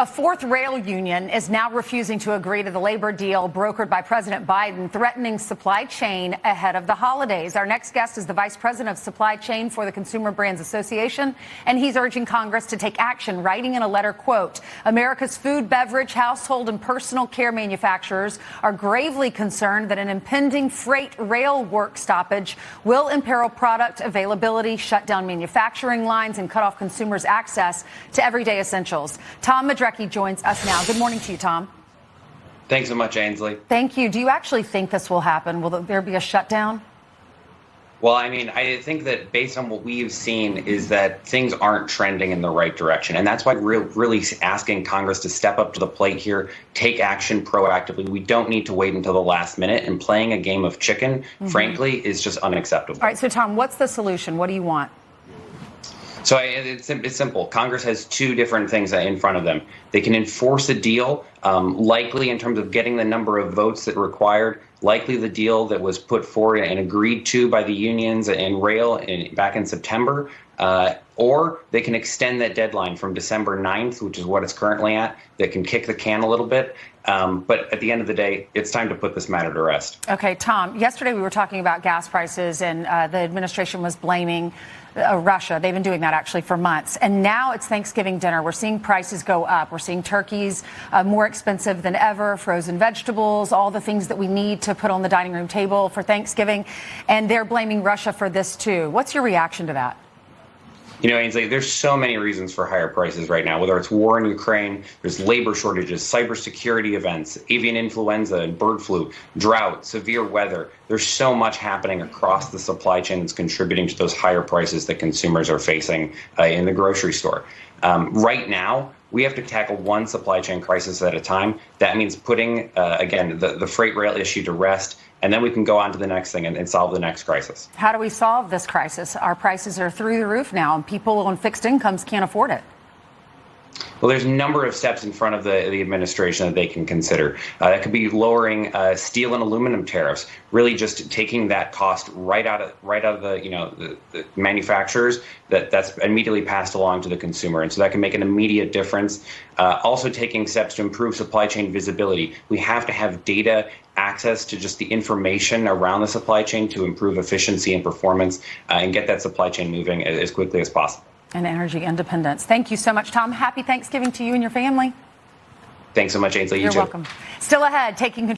A fourth rail union is now refusing to agree to the labor deal brokered by President Biden, threatening supply chain ahead of the holidays. Our next guest is the Vice President of Supply Chain for the Consumer Brands Association, and he's urging Congress to take action, writing in a letter, quote, America's food, beverage, household, and personal care manufacturers are gravely concerned that an impending freight rail work stoppage will imperil product availability, shut down manufacturing lines, and cut off consumers' access to everyday essentials. Tom Madrecki joins us now. Good morning to you, Tom. Thanks so much, Ainsley. Thank you. Do you actually think this will happen? Will there be a shutdown? Well, I mean, I think that based on what we've seen is that things aren't trending in the right direction. And that's why we're really asking Congress to step up to the plate here, take action proactively. We don't need to wait until the last minute. And playing a game of chicken, frankly, is just unacceptable. All right. So, Tom, what's the solution? What do you want? So it's simple. Congress has two different things in front of them. They can enforce a deal, likely in terms of getting the number of votes that required, likely the deal that was put forward and agreed to by the unions and rail back in September, or they can extend that deadline from December 9th, which is what it's currently at, that can kick the can a little bit. But at the end of the day, it's time to put this matter to rest. Okay, Tom, yesterday we were talking about gas prices, and the administration was blaming Russia. They've been doing that actually for months. And now it's Thanksgiving dinner. We're seeing prices go up. We're seeing turkeys more expensive than ever, frozen vegetables, all the things that we need to put on the dining room table for Thanksgiving. And they're blaming Russia for this, too. What's your reaction to that? You know, Ainsley, there's so many reasons for higher prices right now, whether it's war in Ukraine, there's labor shortages, cybersecurity events, avian influenza and bird flu, drought, severe weather. There's so much happening across the supply chain that's contributing to those higher prices that consumers are facing in the grocery store. Right now, we have to tackle one supply chain crisis at a time. That means putting, again, the freight rail issue to rest, and then we can go on to the next thing and solve the next crisis. How do we solve this crisis? Our prices are through the roof now, and people on fixed incomes can't afford it. Well, there's a number of steps in front of the administration that they can consider. That could be lowering steel and aluminum tariffs, really just taking that cost right out of the the manufacturers that's immediately passed along to the consumer, and so that can make an immediate difference. Also, taking steps to improve supply chain visibility. We have to have data access to just the information around the supply chain to improve efficiency and performance and get that supply chain moving as quickly as possible. And energy independence. Thank you so much, Tom. Happy Thanksgiving to you and your family. Thanks so much, Ainsley. You're welcome. Still ahead, taking control.